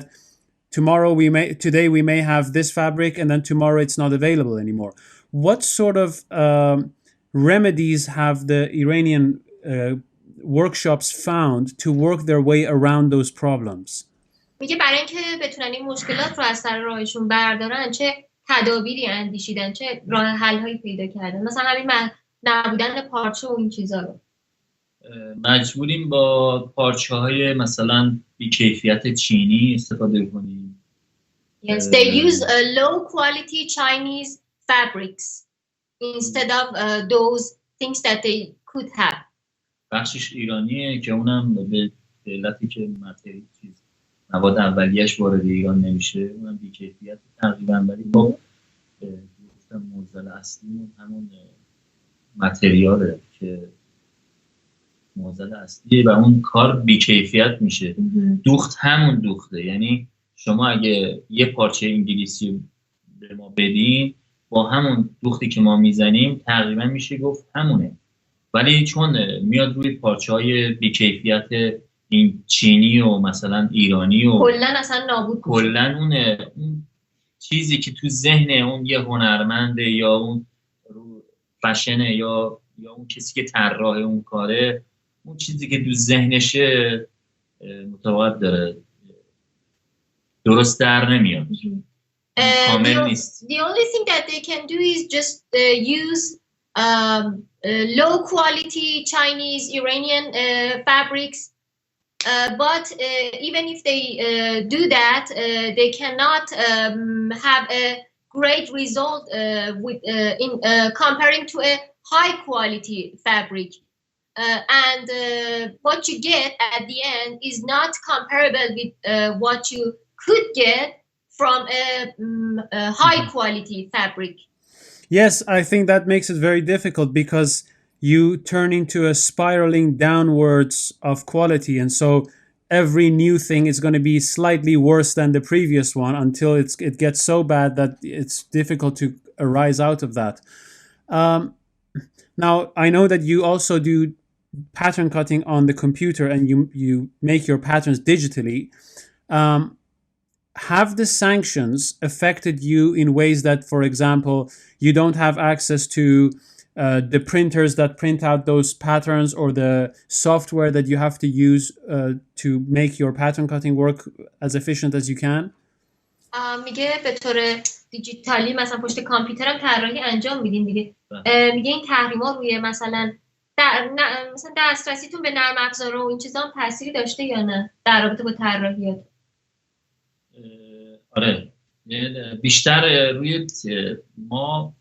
today we may have this fabric and then tomorrow it's not available anymore. What sort of remedies have the Iranian workshops found to work their way around those problems? میگه برای اینکه بتونن این مشکلات رو از سر راهشون بردارن چه تدابیری اندیشیدن، چه راه حل هایی پیدا کردن، مثلا همین نبودن پارچه و این چیزا رو. مجبوریم با پارچه های مثلا بی‌کیفیت چینی استفاده کنیم. Yes, they use low quality Chinese fabrics instead of those things that they could have. بخشش ایرانیه که اونم به علتی که مواد اولیه‌اش وارد ایران نمیشه، اونم بی‌کیفیت تقریبا، ولی با گفتم موزل اصلی همون متریاله که موزل اصلیه و اون کار بی‌کیفیت میشه. دوخت همون دوخته، یعنی شما اگه یه پارچه انگلیسی به ما بدین با همون دوختی که ما میزنیم تقریبا میشه گفت همونه، ولی چون میاد روی پارچه‌های بی‌کیفیت این چینی و مثلا ایرانی و کلا اصلا نابود میشه، کلا اون چیزی که تو ذهن اون یه هنرمنده یا اون فشنه یا اون کسی که طراح اون کاره، اون چیزی که تو ذهنشه متوقف داره، درست در نمیاد، کامل نیست. The only thing that they can do is just use low quality Chinese Iranian fabrics, but even if they do that, they cannot have a great result with in comparing to a high quality fabric. and what you get at the end is not comparable with what you could get from a high quality fabric. Yes, I think that makes it very difficult because you turn into a spiraling downwards of quality, and so every new thing is going to be slightly worse than the previous one until it gets so bad that it's difficult to arise out of that. Now, I know that you also do pattern cutting on the computer and you make your patterns digitally. Have the sanctions affected you in ways that, for example, you don't have access to the printers that print out those patterns or the software that you have to use to make your pattern cutting work as efficient as you can? میگه به طور دیجیتالی مثلا پشت کامپیوترم طراحی انجام میدین دیگه. میگه این تحریما روی مثلا مثلا دسترسیتون به نرم افزار و این چیزا هم تأثیری داشته یا نه در رابطه با طراحیات؟ آره، بیشتر ما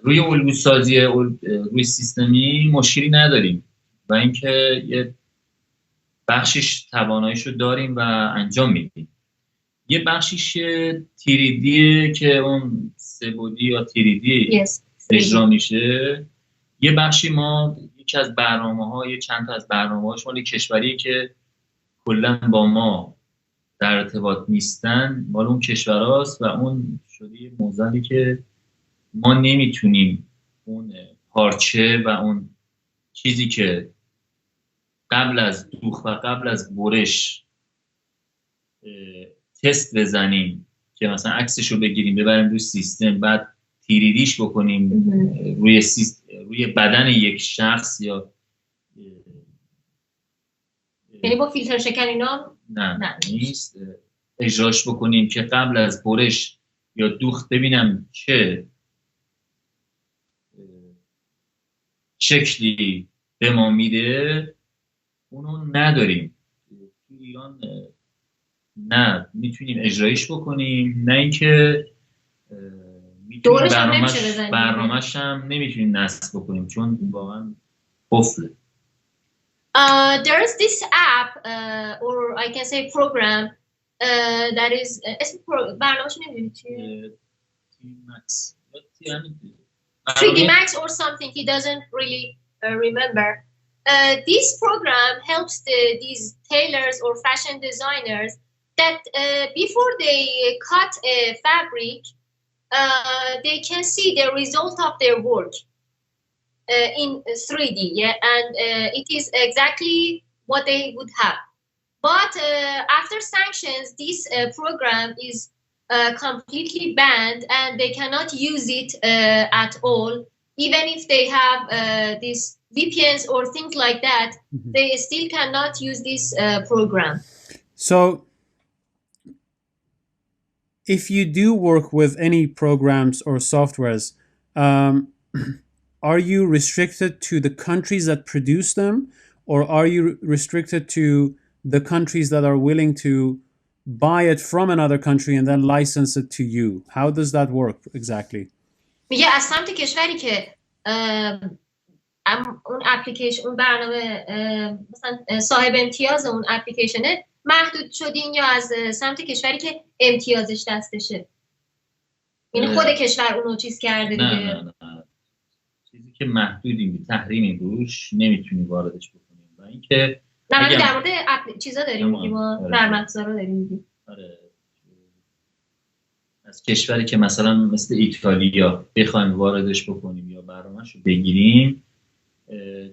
روی الگو سازی روی سیستمی مشکلی نداریم و اینکه یه بخشش تواناییشو داریم و انجام میدیم. یه بخشش تیریدیه که اون سه‌بعدی یا تیریدی اجرا میشه. یه بخشی ما یکی از برنامه‌ها چند تا از برنامه‌هاش مال کشوریه که کلا با ما در ارتباط نیستن، مال اون کشوراست و اون شده یه موزلی که ما نمیتونیم اون پارچه و اون چیزی که قبل از دوخت و قبل از برش تست بزنیم که مثلا عکسشو بگیریم ببریم روی سیستم بعد تیریدیش بکنیم روی بدن یک شخص یا یعنی با فیلتر شکن اینا نه نیست، اجراش بکنیم که قبل از برش یا دوخت ببینم چه شکلی به ما میده، اونو نداریم تو ایران. نه میتونیم اجرایش بکنیم، نه اینکه میتونیم برنامه‌اش هم نمیتونیم نصب بکنیم چون واقعا قفله. There's this app or I can say program that is اسم برنامه‌اش نمیدونی چیه؟ TD Max or something, he doesn't really remember. This program helps these tailors or fashion designers that before they cut a fabric, they can see the result of their work in 3D, yeah, and it is exactly what they would have. But after sanctions, this program is completely banned and they cannot use it at all. Even if they have these VPNs or things like that, they still cannot use this program. So, if you do work with any programs or softwares, are you restricted to the countries that produce them, or are you restricted to the countries that are willing to buy it from another country and then license it to you? How does that work exactly? میگه از سمت کشوری که اون اپلیکیشن اون برنامه مثلا صاحب امتیاز اون اپلیکیشنه محدود شدین یا از سمت کشوری که امتیازش دستشه؟ یعنی خود کشور اونو چیز کرده دیگه؟ نه چیزی که محدودیم تحریمی روش نمیتونی واردش بکنیم و اینکه نه در مورد چیزا داریم میگیم ما نرم افزارا داریم میگیم. آره از کشوری که مثلا مثل ایتالیا بخوایم واردش بکنیم یا برنامه‌شو بگیریم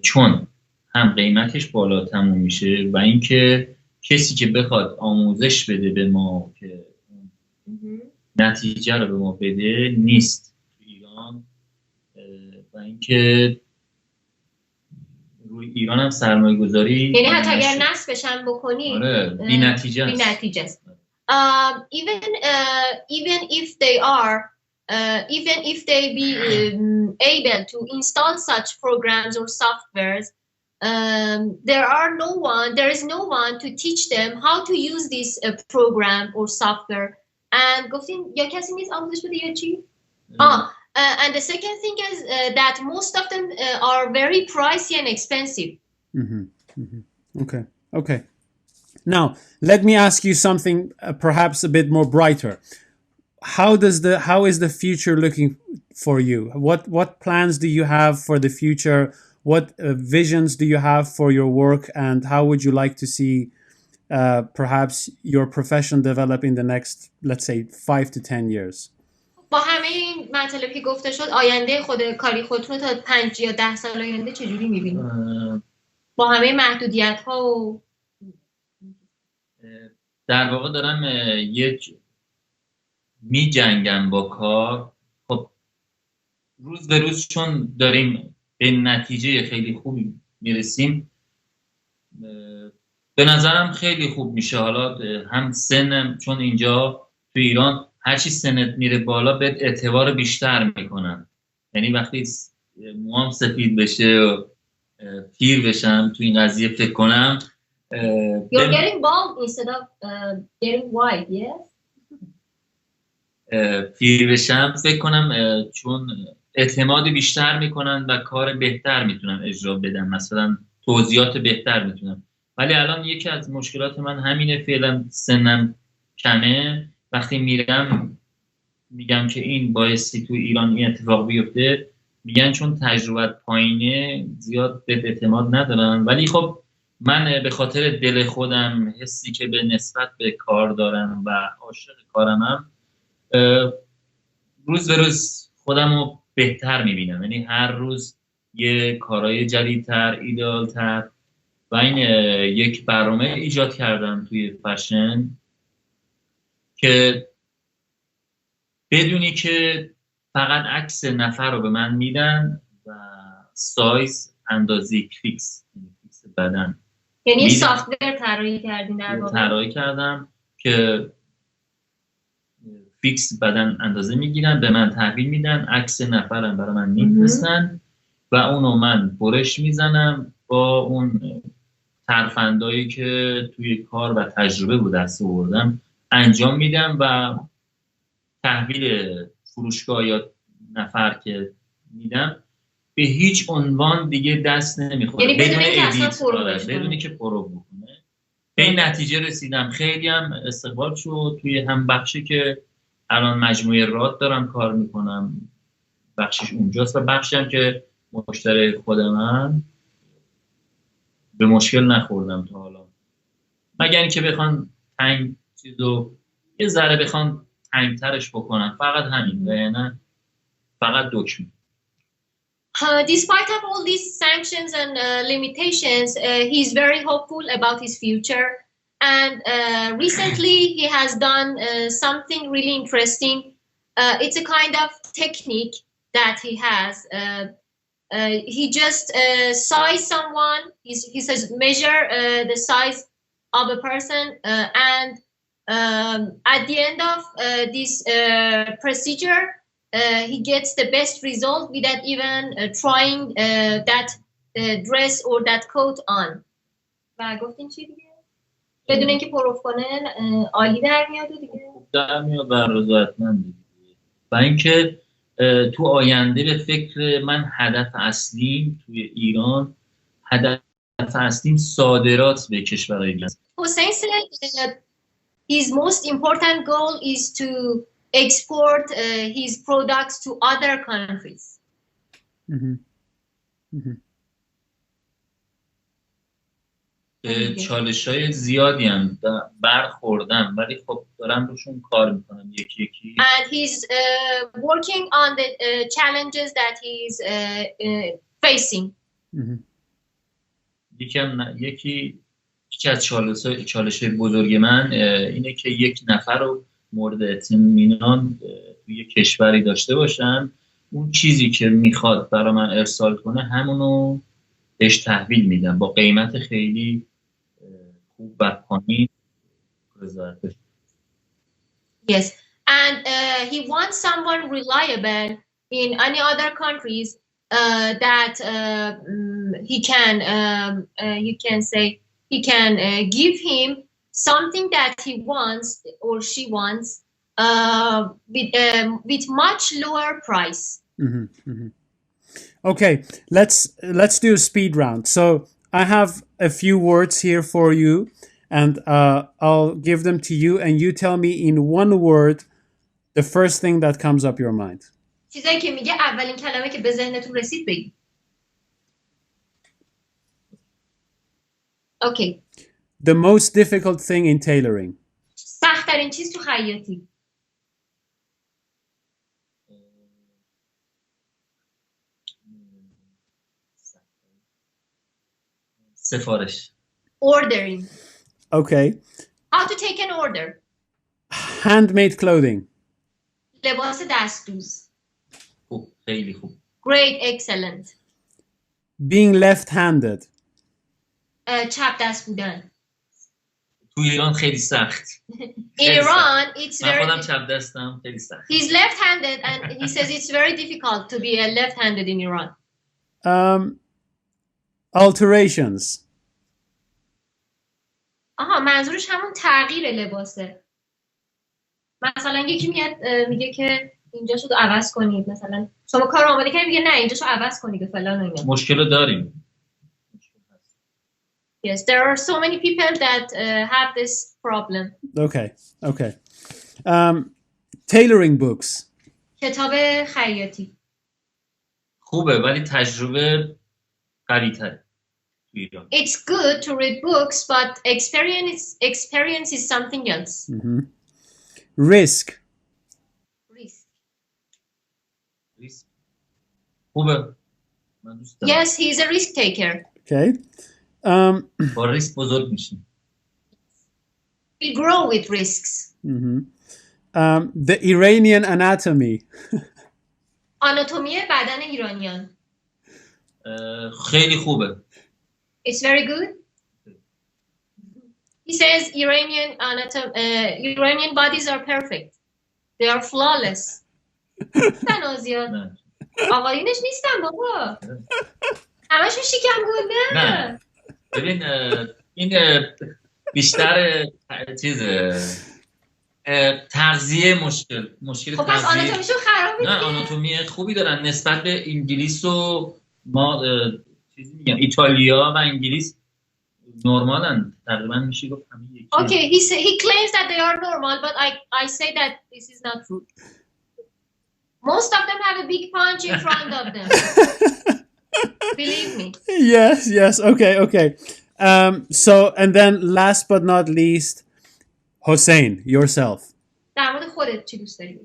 چون هم قیمتش بالا تموم میشه و اینکه کسی که بخواد آموزش بده به ما که نتیجه رو به ما بده نیست تو ایران و اینکه روی ایران هم سرمایه گذاری یعنی حتی اگر نصبش هم بکنی بی نتیجه است. Even if they are even if they be able to install such programs or softwares, there is no one to teach them how to use this program or software. And گفتین یا کسی نیست آموزش بده یا چی؟ And the second thing is that most of them are very pricey and expensive. Okay. Now, let me ask you something perhaps a bit more brighter. How is the future looking for you? What plans do you have for the future? What visions do you have for your work, and how would you like to see perhaps your profession develop in the next, let's say, 5 to 10 years? با همه این مطالبی که گفته شد آینده خود کاری خودت رو تا 5 یا 10 سال آینده چجوری می‌بینی؟ با همه محدودیت‌ها و در واقع دارم یک می جنگم با کار. خب روز به روز چون داریم به نتیجه خیلی خوبی میرسیم، به نظرم خیلی خوب میشه. حالا هم سنم، چون اینجا تو ایران هرچی سنت میره بالا به اعتبار بیشتر میکنن. یعنی وقتی موام سفید بشه و پیر بشم تو این قضیه فکر کنم You're getting bald instead of getting white, yes? پیر بشم فکر کنم چون اعتماد بیشتر میکنن و کار بهتر میتونن اجرا بدن، مثلا توضیحات بهتر میتونن. ولی الان یکی از مشکلات من همینه، فعلا سنم کمه. وقتی میرم میگم که این بایستی تو ایران این اتفاق بیفته، میگن چون تجربت پایینه زیاد به اعتماد ندارن. ولی خب من به خاطر دل خودم، حسی که به نسبت به کار دارم و عاشق کارمم، روز به روز خودم رو بهتر میبینم. یعنی هر روز یه کارهای جدیدتر، ایدئالتر. و این یک برنامه ایجاد کردم توی فشن که بدونی که فقط عکس نفر رو به من میدن و سایز اندازه فیکس بدن. یعنی سافت‌ور طراحی کردین در واقع؟ طراحی کردم که فیکس بدن اندازه میگیرن، به من تحویل میدن، عکس نفرم برای من میفرستن و اونو من برش میزنم با اون ترفندایی که توی کار و تجربه بود دست آوردم انجام میدم و تحویل فروشگاه یا نفر که میدم به هیچ عنوان دیگه دست نمیخوره. یعنی بدون ادیت، بدونی که پرو بکنه. به این نتیجه رسیدم. خیلی هم استقبال شد توی هم بخشی که الان مجموعه راد دارم کار میکنم، بخشش اونجاست و بخشی هم که مشتری خود من، به مشکل نخوردم تا حالا، مگر اینکه بخوان تنگ چیزو یه ذره بخوان تنگترش بکنن، فقط همین، نه فقط دکمه. Despite of all these sanctions and limitations, he's very hopeful about his future. And recently he has done something really interesting. It's a kind of technique that he has. He just size someone. He says measure the size of a person, and at the end of this procedure, he gets the best result without even trying that dress or that coat on. و گفتین چی دیگه؟ بدون اینکه پروف کنه عالی در میاد دیگه. در میاد بر رضایتمند دیگه. و اینکه تو آینده به فکر من هدف اصلیم توی ایران، هدف اصلیم صادرات به کشورهای دیگه. Hossein said his most important goal is to export his products to other countries. چالش‌های زیادی هم برخوردم، ولی خب دارم روشون کار میکنم یکی یکی. And he's working on the challenges that he's facing. یکی از چالش‌های بزرگ من اینه که یک نفر رو مورد اطمینان توی کشوری داشته باشم، اون چیزی که میخواد برای من ارسال کنه همونو بهش تحویل میدم با قیمت خیلی خوب و پایین. Yes, and he wants someone reliable in any other countries that he can you can say he can give him something that he wants or she wants with much lower price. Okay, let's do a speed round. So I have a few words here for you, and I'll give them to you, and you tell me in one word the first thing that comes up your mind. چیزایی که میگه اولین کلمه که به ذهنتون رسید بگید. Okay. The most difficult thing in tailoring. سخت‌ترین چیز تو خیاطی. سفارش. Ordering. Okay. How to take an order. Handmade clothing. لباس دستدوز. خوب، خیلی خوب. Great, excellent. Being left-handed. چپ دست بودن. تو ایران خیلی سخت. Iran, it's من very. خودم چپ دستم، خیلی سخت. He's left-handed, and he says it's very difficult to be a left-handed in Iran. Alterations. آها، منظورش همون تغییر لباسه. مثلا یکی میاد میگه که اینجاشو عوض کنید، مثلا شما کار آماده کردید میگه نه اینجاشو عوض کنید و فلان و اینا. مشکل داریم. Yes, there are so many people that have this problem. Okay. Tailoring books. کتاب خیاطی. خوبه ولی تجربه قوی‌تره تو ایران. It's good to read books, but experience is something else. Risk. خوبه. من دوست دارم. Yes, he's a risk taker. Okay. با ریسک بزرگ میشیم. We grow with risks. The Iranian anatomy. آناتومی بدن ایرانیان. خیلی خوبه. It's very good. He says Iranian bodies are perfect. They are flawless. تنازیات. آقایونش نیستن بابا. همشون شکم گنده. نه. ببین این بیشتر تغذیه مشکل خب پس تغذیه. آناتومیشو خراب میکنه. نه آناتومی خوبی دارن نسبت به انگلیس و ما چیزی میگم ایتالیا و انگلیس نورمالن تقریبا میشه گفت همین یکی. Okay, he claims that they are normal, but I say that this is not true. Most of them have a big punch in front of them. Believe me. Yes. Okay. So, and then last but not least, Hossein, yourself. در مورد خودت چی دوست داری؟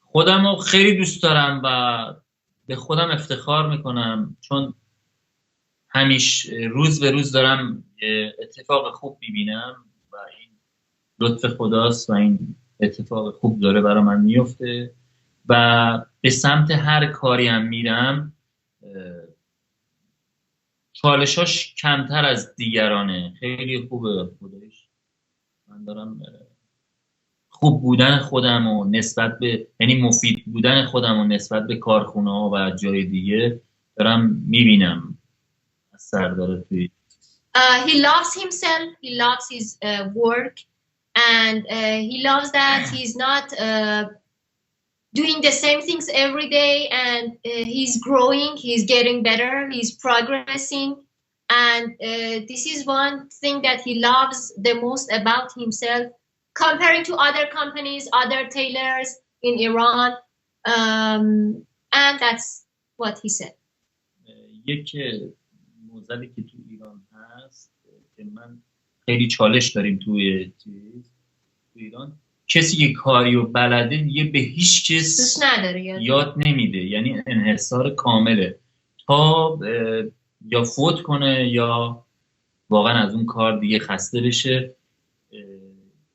خودم رو خیلی دوست دارم و به خودم افتخار میکنم چون روز به روز دارم اتفاق خوب میبینم و این لطف خداست و این اتفاق خوب داره برای من میفته و به سمت هر کاری هم میرم چالشاش کمتر از دیگرانه. خیلی خوبه خودش. من دارم خوب بودن خودم و نسبت به یعنی مفید بودن خودم و نسبت به کارخونه ها و جای دیگه دارم میبینم اثر داره توی. He loves himself, he loves his work, and he loves that he's not doing the same things every day, and he's growing, he's getting better, he's progressing, and this is one thing that he loves the most about himself comparing to other companies, other tailors in Iran, and that's what he said. یک موضوعی که تو ایران هست که من خیلی چالش داریم تو ایران کسی که کاریو بلده دیگه به هیچ کس یاد نمیده، یعنی انحصار کامله تا یا فوت کنه یا واقعا از اون کار دیگه خسته بشه،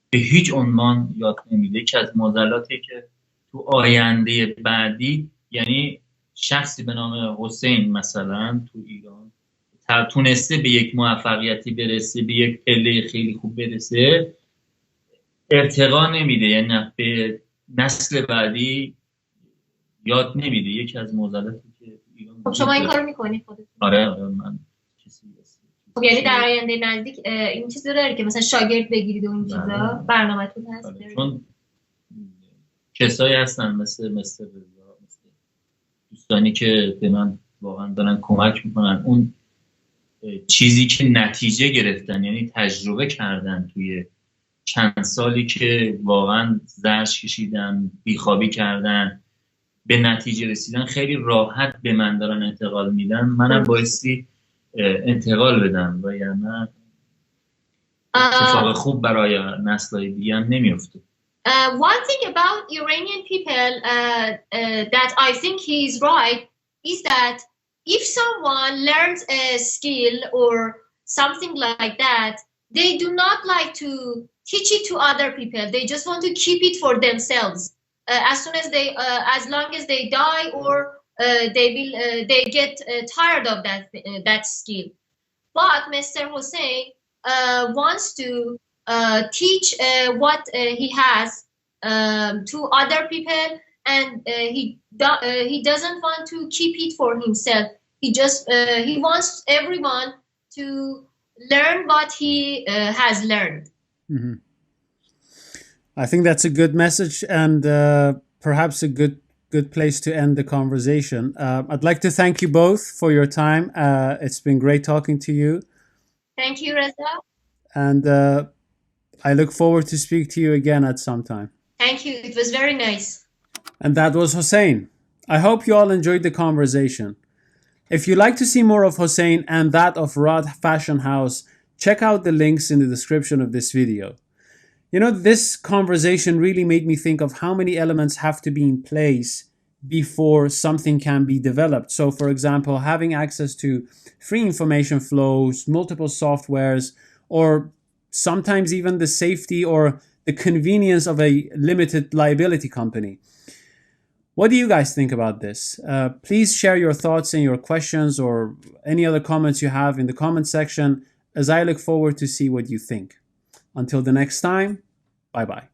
به هیچ عنوان یاد نمیده. یکی از معضلاتی که تو آینده بعدی یعنی شخصی به نام حسین مثلا تو ایران تونسته به یک موفقیتی برسه، به یک پله خیلی خوب برسه، ارتقا نمیده، یعنی به نسل بعدی یاد نمیده. یکی از معضلاتی که ایران خب شما این کارو میکنید خودتون؟ آره من کسی یعنی در آینده نزدیک این چیزا داره که مثلا شاگرد بگیرید و این چیزا برنامه‌تون هست؟ چون کسایی هستن مثل دوستانی که به من واقعا دارن کمک میکنن، اون چیزی که نتیجه گرفتن، یعنی تجربه کردن توی چند سالی که واقعا زرش کشیدن، بیخوابی کردن، به نتیجه رسیدن، خیلی راحت به من دارن انتقال میدن، منم بایستی انتقال بدم و یعنی اتفاق خوب برای نسل‌های دیگه هم نمیفته. One thing about Iranian people that I think he is right is that if someone learns a skill or something like that, they do not like to teach it to other people. They just want to keep it for themselves. As soon as they, as long as they die or they get tired of that skill. But Mr. Hossein wants to teach what he has to other people, and he doesn't want to keep it for himself. He wants everyone to learn what he has learned. Mm-hmm. I think that's a good message, and perhaps a good place to end the conversation. I'd like to thank you both for your time. It's been great talking to you. Thank you, Reza. And I look forward to speak to you again at some time. Thank you. It was very nice. And that was Hossein. I hope you all enjoyed the conversation. If you'd like to see more of Hossein and that of Raad Fashion House, check out the links in the description of this video. You know, this conversation really made me think of how many elements have to be in place before something can be developed. So, for example, having access to free information flows, multiple softwares, or sometimes even the safety or the convenience of a limited liability company. What do you guys think about this? Please share your thoughts and your questions or any other comments you have in the comment section, as I look forward to see what you think. Until the next time, bye-bye.